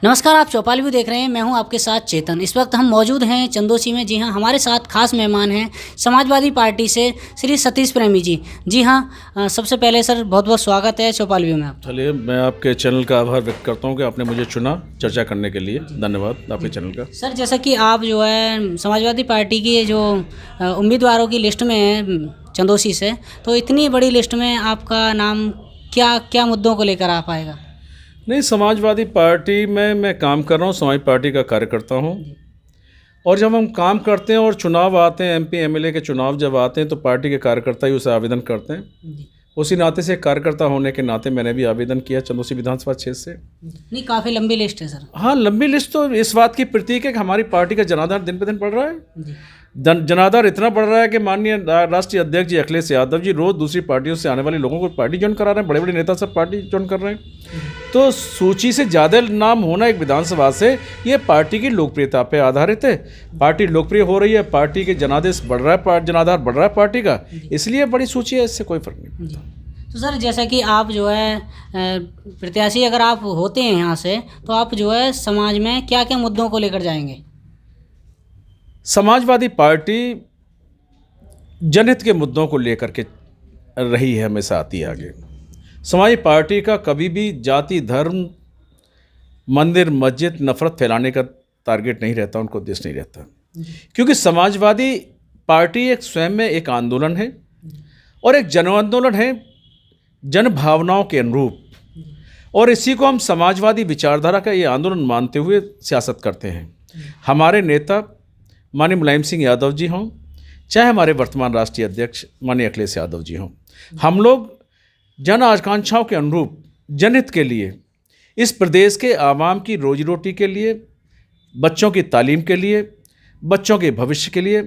नमस्कार, आप चौपाल व्यू देख रहे हैं। मैं हूं आपके साथ चेतन। इस वक्त हम मौजूद हैं चंदोसी में। जी हां, हमारे साथ खास मेहमान हैं समाजवादी पार्टी से श्री सतीश प्रेमी जी। जी हां, सबसे पहले सर बहुत बहुत स्वागत है चौपाल व्यू में आप। चलिए, मैं आपके चैनल का आभार व्यक्त करता हूं कि आपने मुझे चुना चर्चा करने के लिए। धन्यवाद आपके चैनल का। सर, जैसा कि आप जो है समाजवादी पार्टी की जो उम्मीदवारों की लिस्ट में है चंदोसी से, तो इतनी बड़ी लिस्ट में आपका नाम क्या क्या मुद्दों को लेकर आ पाएगा? नहीं, समाजवादी पार्टी में मैं काम कर रहा हूँ, समाजवादी पार्टी का कार्यकर्ता हूँ। और जब हम काम करते हैं और चुनाव आते हैं, एमपी एमएलए के चुनाव जब आते हैं, तो पार्टी के कार्यकर्ता ही उसे आवेदन करते हैं। उसी नाते से कार्यकर्ता होने के नाते मैंने भी आवेदन किया चंदोसी विधानसभा क्षेत्र से। नहीं, काफ़ी लंबी लिस्ट है सर। हाँ, लंबी लिस्ट तो इस बात की प्रतीक है कि हमारी पार्टी का जनाधार दिन पे दिन बढ़ रहा है। जनाधार इतना बढ़ रहा है कि माननीय राष्ट्रीय अध्यक्ष जी अखिलेश यादव जी रोज़ दूसरी पार्टियों से आने वाले लोगों को पार्टी ज्वाइन करा रहे हैं। बड़े बड़े नेता सब पार्टी ज्वाइन कर रहे हैं। तो सूची से ज़्यादा नाम होना एक विधानसभा से, ये पार्टी की लोकप्रियता पे आधारित है। पार्टी लोकप्रिय हो रही है, पार्टी के जनादेश बढ़ रहा है, जनाधार बढ़ रहा है पार्टी का, इसलिए बड़ी सूची है, इससे कोई फर्क नहीं। तो सर, जैसा कि आप जो है प्रत्याशी अगर आप होते हैं यहाँ से, तो आप जो है समाज में क्या क्या मुद्दों को लेकर जाएंगे? समाजवादी पार्टी जनहित के मुद्दों को लेकर के रही है, हमेशा आती है आगे। समाजवादी पार्टी का कभी भी जाति, धर्म, मंदिर, मस्जिद, नफरत फैलाने का टारगेट नहीं रहता, उनको उद्देश्य नहीं रहता। क्योंकि समाजवादी पार्टी एक स्वयं में एक आंदोलन है और एक जन आंदोलन है, जन भावनाओं के अनुरूप। और इसी को हम समाजवादी विचारधारा का ये आंदोलन मानते हुए सियासत करते हैं। हमारे नेता माननीय मुलायम सिंह यादव जी हों, चाहे हमारे वर्तमान राष्ट्रीय अध्यक्ष माननीय अखिलेश यादव जी हों, हम लोग जन आकांक्षाओं के अनुरूप जनहित के लिए, इस प्रदेश के आवाम की रोजी रोटी के लिए, बच्चों की तालीम के लिए, बच्चों के भविष्य के लिए,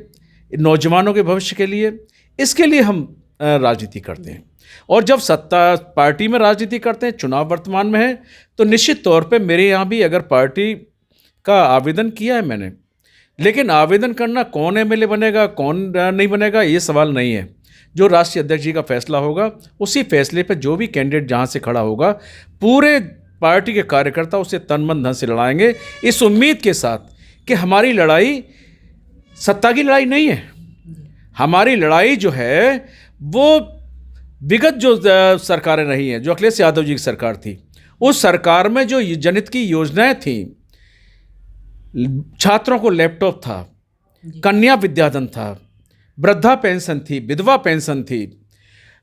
नौजवानों के भविष्य के लिए, इसके लिए हम राजनीति करते हैं। और जब सत्ता पार्टी में राजनीति करते हैं, चुनाव वर्तमान में है, तो निश्चित तौर पे मेरे यहाँ भी अगर पार्टी का आवेदन किया है मैंने, लेकिन आवेदन करना कौन एमएलए बनेगा कौन नहीं बनेगा ये सवाल नहीं है। जो राष्ट्रीय अध्यक्ष जी का फैसला होगा, उसी फैसले पर जो भी कैंडिडेट जहाँ से खड़ा होगा, पूरे पार्टी के कार्यकर्ता उसे तन मन धन से लड़ाएंगे, इस उम्मीद के साथ कि हमारी लड़ाई सत्ता की लड़ाई नहीं है। हमारी लड़ाई जो है वो विगत जो सरकारें रही हैं, जो अखिलेश यादव जी की सरकार थी, उस सरकार में जो जनहित की योजनाएं थी, छात्रों को लैपटॉप था, कन्या विद्याधन था, वृद्धा पेंशन थी, विधवा पेंशन थी,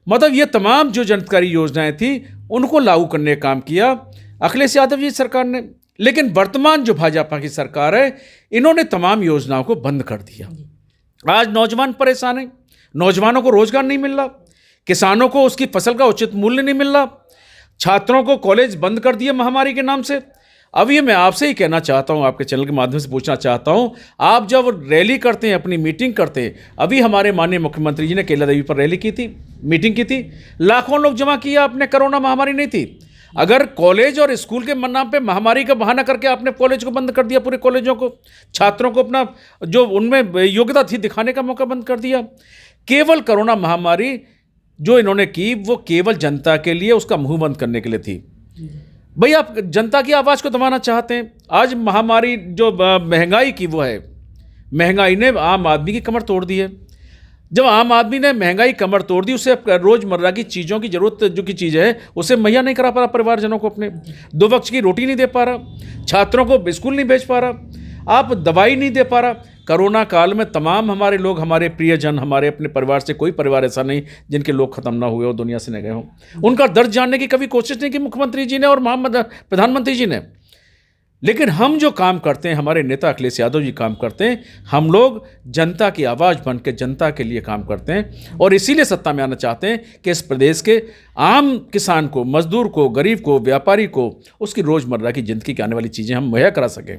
मतलब ये तमाम जो जनहितकारी योजनाएं थी, उनको लागू करने का काम किया अखिलेश यादव जी सरकार ने। लेकिन वर्तमान जो भाजपा की सरकार है, इन्होंने तमाम योजनाओं को बंद कर दिया। आज नौजवान परेशान हैं, नौजवानों को रोजगार नहीं मिल रहा, किसानों को उसकी फसल का उचित मूल्य नहीं मिल रहा, छात्रों को कॉलेज बंद कर दिए महामारी के नाम से। अब ये मैं आपसे ही कहना चाहता हूँ, आपके चैनल के माध्यम से पूछना चाहता हूँ, आप जब रैली करते हैं, अपनी मीटिंग करते हैं, अभी हमारे माननीय मुख्यमंत्री जी ने केला देवी पर रैली की थी, मीटिंग की थी, लाखों लोग जमा किया आपने, कोरोना महामारी नहीं थी। अगर कॉलेज और स्कूल के नाम पे महामारी का बहाना करके आपने कॉलेज को बंद कर दिया, पूरे कॉलेजों को, छात्रों को अपना जो उनमें योग्यता थी दिखाने का मौका बंद कर दिया। केवल कोरोना महामारी जो इन्होंने की, वो केवल जनता के लिए, उसका मुंह बंद करने के लिए थी। भाई, आप जनता की आवाज़ को दबाना चाहते हैं। आज महामारी जो महंगाई की, वो है, महंगाई ने आम आदमी की कमर तोड़ दी है। जब आम आदमी ने महंगाई कमर तोड़ दी, उसे रोज़मर्रा की चीज़ों की ज़रूरत जो की चीज़ है, उसे मुहैया नहीं करा पा रहा, परिवारजनों को अपने 2 वक्त की रोटी नहीं दे पा रहा, छात्रों को स्कूल नहीं भेज पा रहा, आप दवाई नहीं दे पा रहा। कोरोना काल में तमाम हमारे लोग, हमारे प्रियजन, हमारे अपने परिवार से कोई परिवार ऐसा नहीं जिनके लोग खत्म ना हुए हो, दुनिया से न गए हों। उनका दर्द जानने की कभी कोशिश नहीं की मुख्यमंत्री जी ने और प्रधानमंत्री जी ने। लेकिन हम जो काम करते हैं, हमारे नेता अखिलेश यादव जी काम करते हैं, हम लोग जनता की आवाज़ बन के जनता के लिए काम करते हैं। और इसीलिए सत्ता में आना चाहते हैं कि इस प्रदेश के आम किसान को, मजदूर को, गरीब को, व्यापारी को उसकी रोज़मर्रा की ज़िंदगी की आने वाली चीज़ें हम मुहैया करा सकें।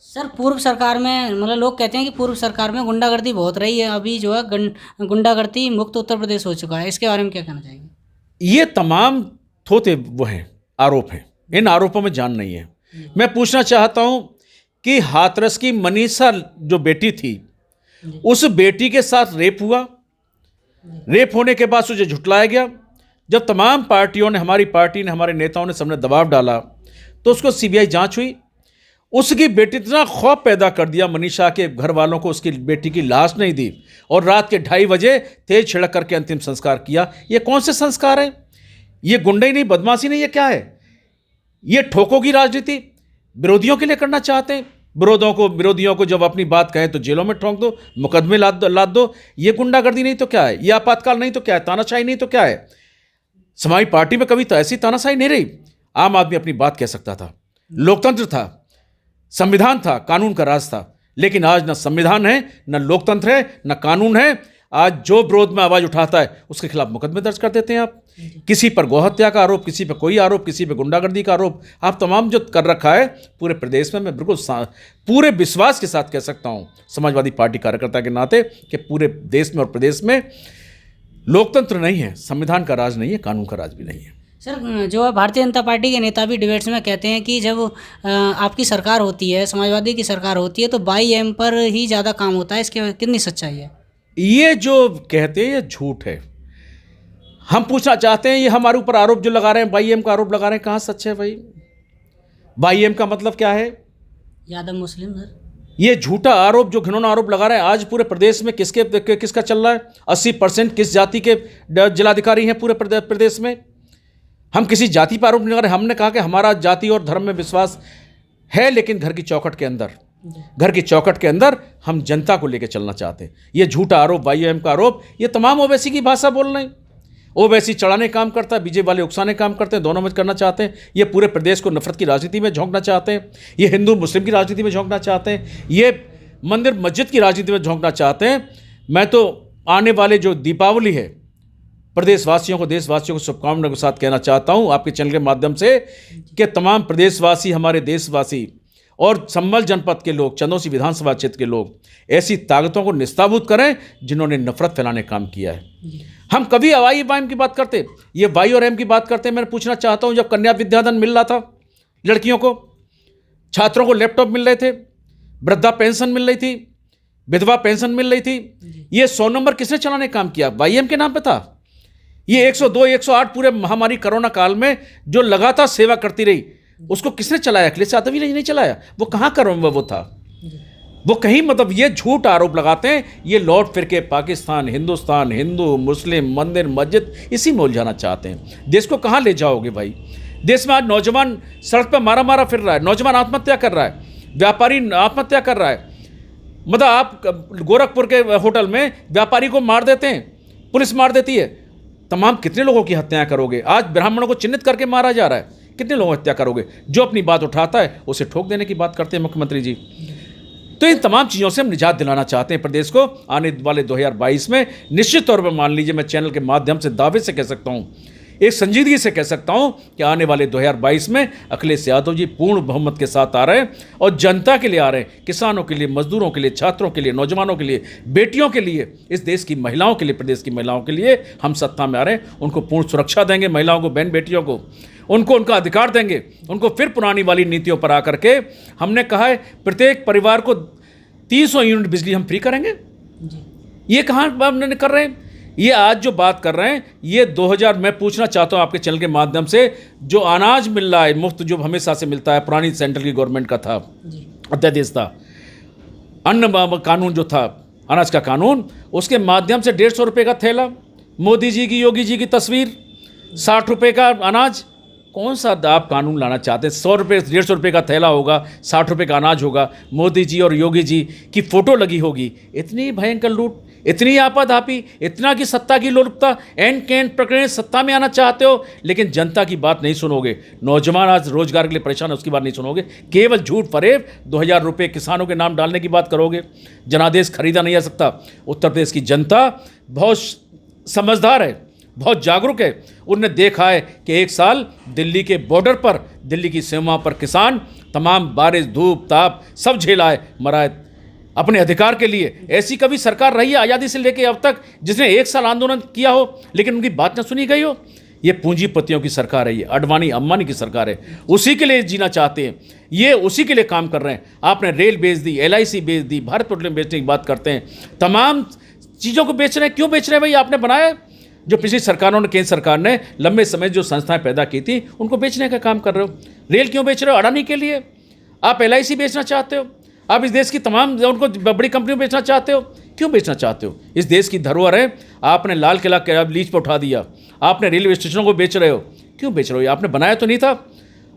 सर, पूर्व सरकार में, मतलब लोग कहते हैं कि पूर्व सरकार में गुंडागर्दी बहुत रही है, अभी जो है गुंडागर्दी मुक्त उत्तर प्रदेश हो चुका है, इसके बारे में क्या कहना चाहेंगे? ये तमाम थोते वो हैं, आरोप हैं, इन आरोपों में जान नहीं है। मैं पूछना चाहता हूं कि हाथरस की मनीषा जो बेटी थी, उस बेटी के साथ रेप हुआ, रेप होने के बाद उसे झुठलाया गया। जब तमाम पार्टियों ने, हमारी पार्टी ने, हमारे नेताओं ने सबने दबाव डाला, तो उसको सीबीआई जांच हुई। उसकी बेटी इतना खौफ पैदा कर दिया, मनीषा के घर वालों को उसकी बेटी की लाश नहीं दी और रात के 2:30 बजे तेज छिड़क करके अंतिम संस्कार किया। ये कौन से संस्कार है? ये गुंडई नहीं, बदमाशी नहीं, ये क्या है? ये ठोकों की राजनीति विरोधियों के लिए करना चाहते हैं। विरोधियों को जब अपनी बात कहें तो जेलों में ठोंक दो, मुकदमे लाद दो। ये गुंडागर्दी नहीं तो क्या है? ये आपातकाल नहीं तो क्या है? तानाशाही नहीं तो क्या है? समाजवादी पार्टी में कभी तो ऐसी तानाशाही नहीं रही। आम आदमी अपनी बात कह सकता था, लोकतंत्र था, संविधान था, कानून का राज था। लेकिन आज न संविधान है, न लोकतंत्र है, न कानून है। आज जो विरोध में आवाज उठाता है उसके खिलाफ मुकदमे दर्ज कर देते हैं आप। किसी पर गौहत्या का आरोप, किसी पर कोई आरोप, किसी पर गुंडागर्दी का आरोप, आप तमाम जो कर रखा है पूरे प्रदेश में। मैं बिल्कुल पूरे विश्वास के साथ कह सकता हूं समाजवादी पार्टी कार्यकर्ता के नाते कि पूरे देश में और प्रदेश में लोकतंत्र नहीं है, संविधान का राज नहीं है, कानून का राज भी नहीं है। सर, जो है भारतीय जनता पार्टी के नेता भी डिबेट्स में कहते हैं कि जब आपकी सरकार होती है, समाजवादी की सरकार होती है, तो 22M पर ही ज़्यादा काम होता है। इसके कितनी सच्चाई है? ये जो कहते हैं ये झूठ है। हम पूछना चाहते हैं, ये हमारे ऊपर आरोप जो लगा रहे हैं, 22M का आरोप लगा रहे हैं, कहाँ सच है भाई? 22M का मतलब क्या है? यादव मुस्लिम। सर, ये झूठा आरोप, जो घिनौना आरोप लगा रहे हैं, आज पूरे प्रदेश में किसका चल रहा है? 80% किस जाति के जिलाधिकारी हैं पूरे प्रदेश में? हम किसी जाति पर आरोप नहीं लगा रहे। हमने कहा कि हमारा जाति और धर्म में विश्वास है, लेकिन घर की चौखट के अंदर हम जनता को लेकर चलना चाहते हैं। ये झूठा आरोप, 22M का आरोप, ये तमाम ओवैसी की भाषा बोल रहे हैं। ओवैसी चढ़ाने काम करता है, बीजेपी वाले उकसाने काम करते हैं, दोनों में करना चाहते हैं। ये पूरे प्रदेश को नफरत की राजनीति में झोंकना चाहते हैं, ये हिंदू मुस्लिम की राजनीति में झोंकना चाहते हैं, ये मंदिर मस्जिद की राजनीति में झोंकना चाहते हैं। मैं तो आने वाले जो दीपावली है, प्रदेशवासियों को, देशवासियों को शुभकामनाओं के साथ कहना चाहता हूं आपके चैनल के माध्यम से कि तमाम प्रदेशवासी, हमारे देशवासी और संभल जनपद के लोग, चंदौसी विधानसभा क्षेत्र के लोग ऐसी ताकतों को निस्ताबूत करें जिन्होंने नफरत फैलाने का काम किया है। हम कभी वाई की बात करते, ये वाई और एम की बात करते हैं। मैं पूछना चाहता हूं, जब कन्या विद्याधन मिल रहा था लड़कियों को, छात्रों को लैपटॉप मिल रहे थे, वृद्धा पेंशन मिल रही थी, विधवा पेंशन मिल रही थी, ये 100 नंबर किसने चलाने का काम किया? 22M के नाम पे था। ये 102, 108 पूरे महामारी कोरोना काल में जो लगातार सेवा करती रही, उसको किसने चलाया? अखिलेश यादव ही नहीं चलाया। वो कहाँ का वो था? वो कहीं, मतलब ये झूठ आरोप लगाते हैं। ये लौट फिर के पाकिस्तान, हिंदुस्तान, हिंदू मुस्लिम, मंदिर मस्जिद, इसी में उलझाना चाहते हैं। देश को कहाँ ले जाओगे भाई? देश में आज नौजवान सड़क पर मारा फिर रहा है, नौजवान आत्महत्या कर रहा है, व्यापारी आत्महत्या कर रहा है। मतलब आप गोरखपुर के होटल में व्यापारी को मार देते हैं, पुलिस मार देती है। तमाम कितने लोगों की हत्याएं करोगे? आज ब्राह्मणों को चिन्हित करके मारा जा रहा है, कितने लोगों की हत्या करोगे? जो अपनी बात उठाता है उसे ठोक देने की बात करते हैं मुख्यमंत्री जी। तो इन तमाम चीज़ों से हम निजात दिलाना चाहते हैं प्रदेश को। आने वाले 2022 में निश्चित तौर पर मान लीजिए, मैं चैनल के माध्यम से दावे से कह सकता हूँ, एक संजीदगी से कह सकता हूँ कि आने वाले 2022 में अखिलेश यादव जी पूर्ण बहुमत के साथ आ रहे हैं और जनता के लिए आ रहे हैं, किसानों के लिए, मजदूरों के लिए, छात्रों के लिए, नौजवानों के लिए, बेटियों के लिए, इस देश की महिलाओं के लिए, प्रदेश की महिलाओं के लिए हम सत्ता में आ रहे हैं। उनको पूर्ण सुरक्षा देंगे, महिलाओं को, बहन बेटियों को, उनको उनका अधिकार देंगे। उनको फिर पुरानी वाली नीतियों पर आकर के हमने कहा है प्रत्येक परिवार को 300 यूनिट बिजली हम फ्री करेंगे। ये कहाँ हमने कर रहे हैं? ये आज जो बात कर रहे हैं, ये 2000, मैं पूछना चाहता हूँ आपके चैनल के माध्यम से, जो अनाज मिल रहा है मुफ्त, जो हमेशा से मिलता है, पुरानी सेंट्रल की गवर्नमेंट का था, अध्यादेश था, अन्न कानून जो था, अनाज का कानून, उसके माध्यम से 150 रुपये का थैला, मोदी जी की, योगी जी की तस्वीर, 60 रुपये का अनाज। कौन सा आप कानून लाना चाहते हैं? 100 रुपये, 150 रुपये का थैला होगा, 60 रुपये का अनाज होगा, मोदी जी और योगी जी की फोटो लगी होगी। इतनी भयंकर लूट, इतनी आपाधापी, इतना की सत्ता की लोलुपता, एंड कैन प्रकरण सत्ता में आना चाहते हो, लेकिन जनता की बात नहीं सुनोगे। नौजवान आज रोजगार के लिए परेशान है, उसकी बात नहीं सुनोगे। केवल झूठ फरेब 2000 रुपये किसानों के नाम डालने की बात करोगे। जनादेश खरीदा नहीं जा सकता। उत्तर प्रदेश की जनता बहुत समझदार है, बहुत जागरूक है। उन्होंने देखा है कि एक साल दिल्ली के बॉर्डर पर, दिल्ली की सीमा पर किसान तमाम बारिश, धूप, ताप सब झेला है, मरा है अपने अधिकार के लिए। ऐसी कभी सरकार रही है आज़ादी से लेकर अब तक जिसने एक साल आंदोलन किया हो लेकिन उनकी बात न सुनी गई हो? ये पूंजीपतियों की सरकार है, ये अडवाणी अंबानी की सरकार है। उसी के लिए जीना चाहते हैं, ये उसी के लिए काम कर रहे हैं। आपने रेल बेच दी, LIC बेच दी, भारत पेट्रोलियम बेचने की बात करते हैं, तमाम चीज़ों को बेच रहे हैं। क्यों बेच रहे हैं भाई? आपने बनाया, जो पिछली सरकारों ने, केंद्र सरकार ने लंबे समय जो संस्थाएं पैदा की थी, उनको बेचने का काम कर रहे हो। रेल क्यों बेच रहे हो? अडानी के लिए। आप LIC बेचना चाहते हो, आप इस देश की तमाम उनको बड़ी कंपनियों में बेचना चाहते हो। क्यों बेचना चाहते हो? इस देश की धरोहर है। आपने लाल किला लीज पर उठा दिया, आपने रेलवे स्टेशनों को बेच रहे हो। क्यों बेच रहे हो? आपने बनाया तो नहीं था,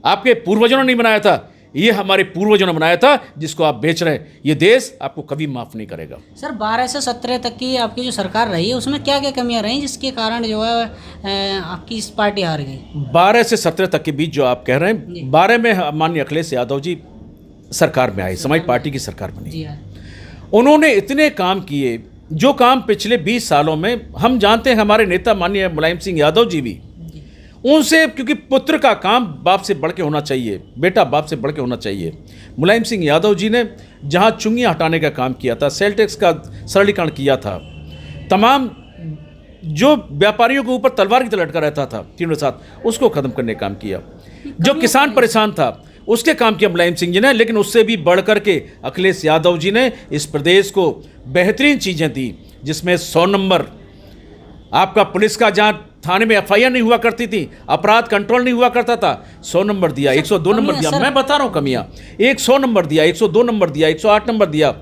आपके पूर्वजों ने नहीं बनाया था, ये हमारे पूर्वजों ने बनाया था, जिसको आप बेच रहे हैं। ये देश आपको कभी माफ़ नहीं करेगा। सर 12 से 17 तक की आपकी जो सरकार रही है उसमें क्या क्या कमियां रही जिसके कारण जो है आपकी इस पार्टी हार गई? 12 से 17 तक के बीच जो आप कह रहे हैं, 12 में माननीय अखिलेश यादव जी सरकार में आए, समाज पार्टी की सरकार बनी। जी हाँ। उन्होंने इतने काम किए जो काम पिछले 20 सालों में हम जानते हैं। हमारे नेता माननीय मुलायम सिंह यादव जी भी उनसे, क्योंकि पुत्र का काम बाप से बढ़ के होना चाहिए, बेटा बाप से बढ़ के होना चाहिए। मुलायम सिंह यादव जी ने जहां चुंगियां हटाने का काम किया था, सेल टैक्स का सरलीकरण किया था, तमाम जो व्यापारियों के ऊपर तलवार की तरह लटका रहता था तीनों साथ, उसको खत्म करने का काम किया। जो किसान परेशान था उसके काम किया मुलायम सिंह जी ने। लेकिन उससे भी बढ़ कर के अखिलेश यादव जी ने इस प्रदेश को बेहतरीन चीज़ें दी, जिसमें 100 नंबर आपका पुलिस का, जहाँ थाने में FIR नहीं हुआ करती थी, अपराध कंट्रोल नहीं हुआ करता था, 100 नंबर दिया, 102 नंबर दिया। मैं बता रहा हूँ कमियाँ। 100 नंबर दिया, 102 नंबर दिया, 108 नंबर दिया।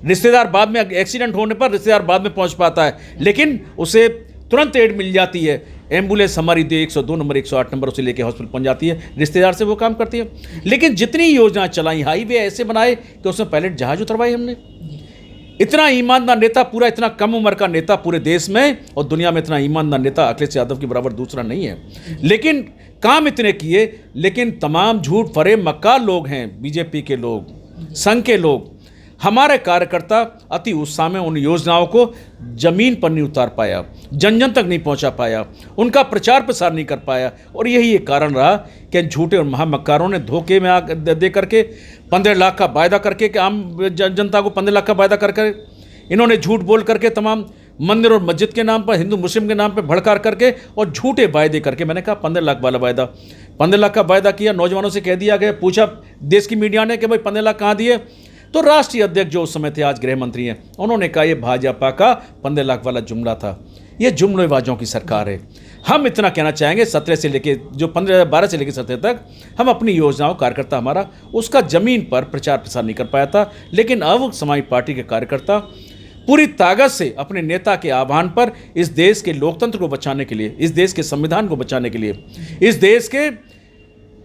रिश्तेदार बाद में एक्सीडेंट होने पर रिश्तेदार बाद में पहुँच पाता है, लेकिन उसे तुरंत एड मिल जाती है। एम्बुलेंस हमारी दे 102 नंबर 108 नंबर उसे लेके हॉस्पिटल पहुंच जाती है, रिश्तेदार से वो काम करती है। लेकिन जितनी योजना चलाई, हाईवे ऐसे बनाए कि उसमें पायलट जहाज उतरवाए हमने। इतना ईमानदार नेता, पूरा इतना कम उम्र का नेता पूरे देश में और दुनिया में इतना ईमानदार नेता अखिलेश यादव के बराबर दूसरा नहीं है। लेकिन काम इतने किए, लेकिन तमाम झूठ फरेब मक्कार लोग हैं, बीजेपी के लोग, संघ के लोग, हमारे कार्यकर्ता अति उत्साह में उन योजनाओं को जमीन पर नहीं उतार पाया, जन जन तक नहीं पहुंचा पाया, उनका प्रचार प्रसार नहीं कर पाया। और यही एक कारण रहा कि झूठे और महामक्कारों ने धोखे में दे करके 15 लाख का वायदा करके, कि आम जनता को 15 लाख का वायदा करके इन्होंने झूठ बोल करके तमाम मंदिर और मस्जिद के नाम पर, हिंदू मुस्लिम के नाम पर भड़का करके और झूठे वायदे करके, मैंने कहा 15 लाख वाला वायदा, 15 लाख का वायदा किया, नौजवानों से कह दिया गया, पूछा देश की मीडिया ने कि भाई 15 लाख कहाँ दिए, तो राष्ट्रीय अध्यक्ष जो उस समय थे, आज गृह मंत्री हैं, उन्होंने कहा ये भाजपा का 15 लाख वाला जुमला था। ये जुमलेबाजों की सरकार है। हम इतना कहना चाहेंगे, 17 से लेके जो 12 से लेकर 17 तक हम अपनी योजनाओं, कार्यकर्ता हमारा उसका जमीन पर प्रचार प्रसार नहीं कर पाया था। लेकिन अब समाज पार्टी के कार्यकर्ता पूरी ताकत से अपने नेता के आह्वान पर इस देश के लोकतंत्र को बचाने के लिए, इस देश के संविधान को बचाने के लिए, इस देश के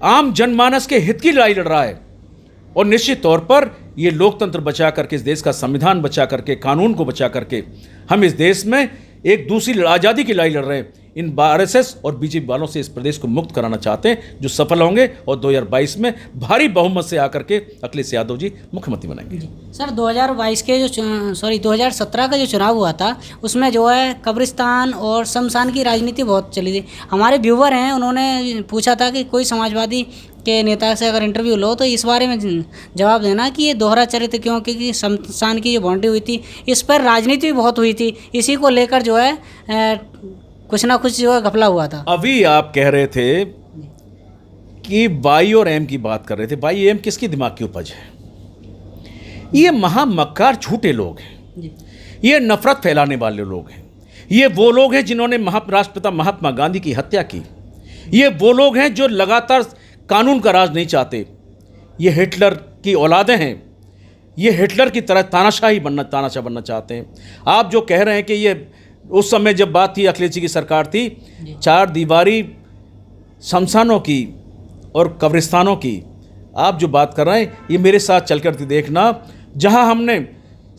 आम जनमानस के हित की लड़ाई लड़ रहा है। और निश्चित तौर पर ये लोकतंत्र बचा करके, इस देश का संविधान बचा करके, कानून को बचा करके हम इस देश में एक दूसरी आज़ादी की लड़ाई लड़ रहे हैं। इन RSS और बीजेपी वालों से इस प्रदेश को मुक्त कराना चाहते हैं, जो सफल होंगे और 2022 में भारी बहुमत से आकर के अखिलेश यादव जी मुख्यमंत्री बनेंगे। सर 2022 के 2017 का जो चुनाव हुआ था उसमें जो है कब्रिस्तान और शमशान की राजनीति बहुत चली थी। हमारे व्यूवर हैं, उन्होंने पूछा था कि कोई समाजवादी के नेता से अगर इंटरव्यू लो तो इस बारे में जवाब देना कि ये दोहरा चरित्र क्यों, क्योंकि शमशान की जो बाउंड्री हुई थी इस पर राजनीति भी बहुत हुई थी, इसी को लेकर जो है कुछ ना कुछ जो है घपला हुआ था। अभी आप कह रहे थे कि वाई और एम की बात कर रहे थे। वाई एम किसकी दिमाग की उपज है? ये महामक्कार झूठे लोग हैं, ये नफरत फैलाने वाले लोग हैं, ये वो लोग हैं जिन्होंने राष्ट्रपिता महात्मा गांधी की हत्या की, ये वो लोग हैं जो लगातार कानून का राज नहीं चाहते, ये हिटलर की औलादें हैं, ये हिटलर की तरह तानाशाह बनना चाहते हैं। आप जो कह रहे हैं कि ये उस समय जब बात थी, अखिलेश जी की सरकार थी, 4 दीवारी शमशानों की और कब्रिस्तानों की, आप जो बात कर रहे हैं ये मेरे साथ चल कर देखना, जहां हमने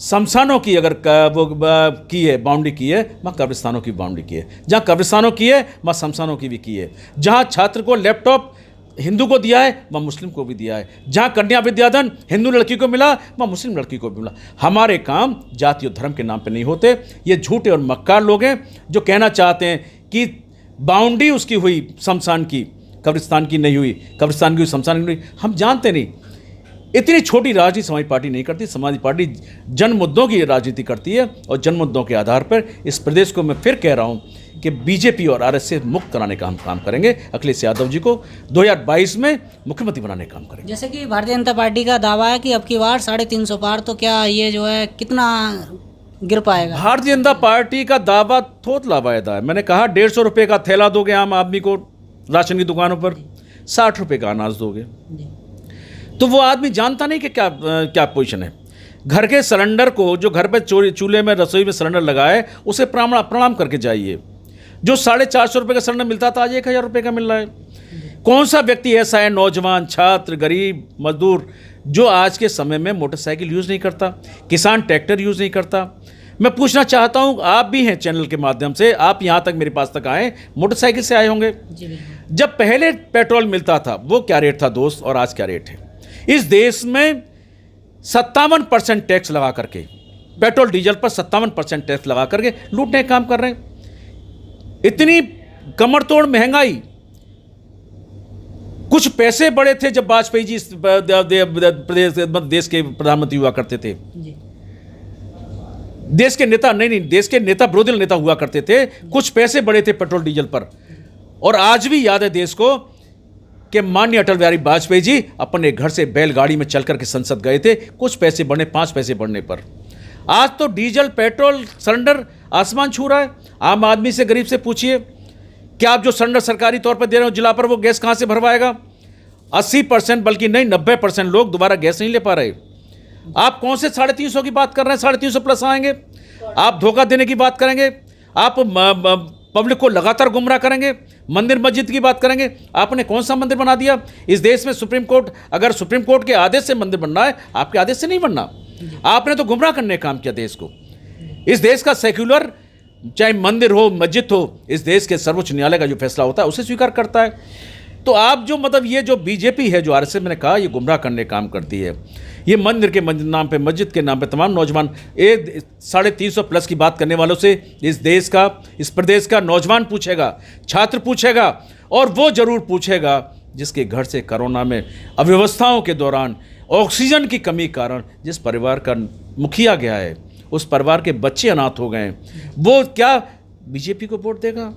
शमशानों की अगर वो की है, बाउंड्री की है, वहाँ कब्रिस्तानों की बाउंड्री की है, जहाँ कब्रिस्तानों की है वहाँ शमशानों की भी की है, जहाँ छात्र को लैपटॉप हिंदू को दिया है वहाँ मुस्लिम को भी दिया है, जहाँ कन्या विद्याधन हिंदू लड़की को मिला वहाँ मुस्लिम लड़की को भी मिला। हमारे काम जाति और धर्म के नाम पे नहीं होते। ये झूठे और मक्कार लोग हैं जो कहना चाहते हैं कि बाउंड्री उसकी हुई शमशान की, कब्रिस्तान की नहीं हुई, कब्रिस्तान की हुई शमशान की नहीं हुई। हम जानते नहीं, इतनी छोटी राजनीति समाज पार्टी नहीं करती। समाज पार्टी जन मुद्दों की राजनीति करती है और जन मुद्दों के आधार पर इस प्रदेश को मैं फिर कह रहा हूँ कि बीजेपी और RSS से मुक्त कराने का हम काम करेंगे। अखिलेश यादव जी को 2022 में मुख्यमंत्री बनाने का काम करेंगे। जैसे कि भारतीय जनता पार्टी का दावा है कि अब की बार 350 पार, तो क्या ये जो है कितना गिर पाएगा? भारतीय जनता पार्टी का दावा थोथला वायदा है। मैंने कहा 150 रुपये का थैला दोगे आम आदमी को राशन की दुकानों पर, 60 रुपये का अनाज दोगे। तो वो आदमी जानता नहीं कि क्या क्या पोजीशन है। घर के सिलेंडर को, जो घर पे चूल्हे में रसोई में सिलेंडर लगाए, उसे प्रणाम करके जाइए। जो 450 रुपये का सिलेंडर मिलता था आज 1000 रुपये का मिल रहा है। कौन सा व्यक्ति ऐसा है, नौजवान, छात्र, गरीब, मजदूर, जो आज के समय में मोटरसाइकिल यूज़ नहीं करता, किसान ट्रैक्टर यूज़ नहीं करता? मैं पूछना चाहता हूँ, आप भी हैं चैनल के माध्यम से, आप यहाँ तक मेरे पास तक आए मोटरसाइकिल से आए होंगे। जब पहले पेट्रोल मिलता था वो क्या रेट था दोस्त, और आज क्या रेट है? इस देश में 57% टैक्स लगा करके, पेट्रोल डीजल पर 57% टैक्स लगा करके लूटने का काम कर रहे हैं। इतनी कमर तोड़ महंगाई। कुछ पैसे बड़े थे जब वाजपेयी जी देश के प्रधानमंत्री हुआ करते थे, देश के नेता नहीं, देश के नेता विरोधी नेता हुआ करते थे। कुछ पैसे बड़े थे पेट्रोल डीजल पर। और आज भी याद है देश को कि माननीय अटल बिहारी वाजपेयी जी अपने घर से बैलगाड़ी में चल करके संसद गए थे, कुछ पैसे बढ़ने, 5 पैसे बढ़ने पर। आज तो डीजल, पेट्रोल, सिलेंडर आसमान छू रहा है। आम आदमी से, गरीब से पूछिए कि आप जो सिलेंडर सरकारी तौर पर दे रहे हो जिला पर, वो गैस कहाँ से भरवाएगा? 80% बल्कि नहीं 90% लोग दोबारा गैस नहीं ले पा रहे। आप कौन से 350 की बात कर रहे हैं? 350 प्लस आएंगे। आप धोखा देने की बात करेंगे, आप पब्लिक को लगातार गुमराह करेंगे, मंदिर मस्जिद की बात करेंगे। आपने कौन सा मंदिर बना दिया? इस देश में सुप्रीम कोर्ट, अगर सुप्रीम कोर्ट के आदेश से मंदिर बनना है, आपके आदेश से नहीं बनना। आपने तो गुमराह करने का काम किया देश को। इस देश का सेक्युलर, चाहे मंदिर हो, मस्जिद हो, इस देश के सर्वोच्च न्यायालय का जो फैसला होता है उसे स्वीकार करता है। तो आप जो ये जो बीजेपी है, जो आरएसएस, मैंने कहा, ये गुमराह करने काम करती है। ये मंदिर के नाम पे, मस्जिद के नाम पे तमाम नौजवान, 350 प्लस की बात करने वालों से इस देश का, इस प्रदेश का नौजवान पूछेगा, छात्र पूछेगा, और वो जरूर पूछेगा जिसके घर से कोरोना में अव्यवस्थाओं के दौरान ऑक्सीजन की कमी के कारण जिस परिवार का मुखिया गया है, उस परिवार के बच्चे अनाथ हो गए, वो क्या बीजेपी को वोट देगा?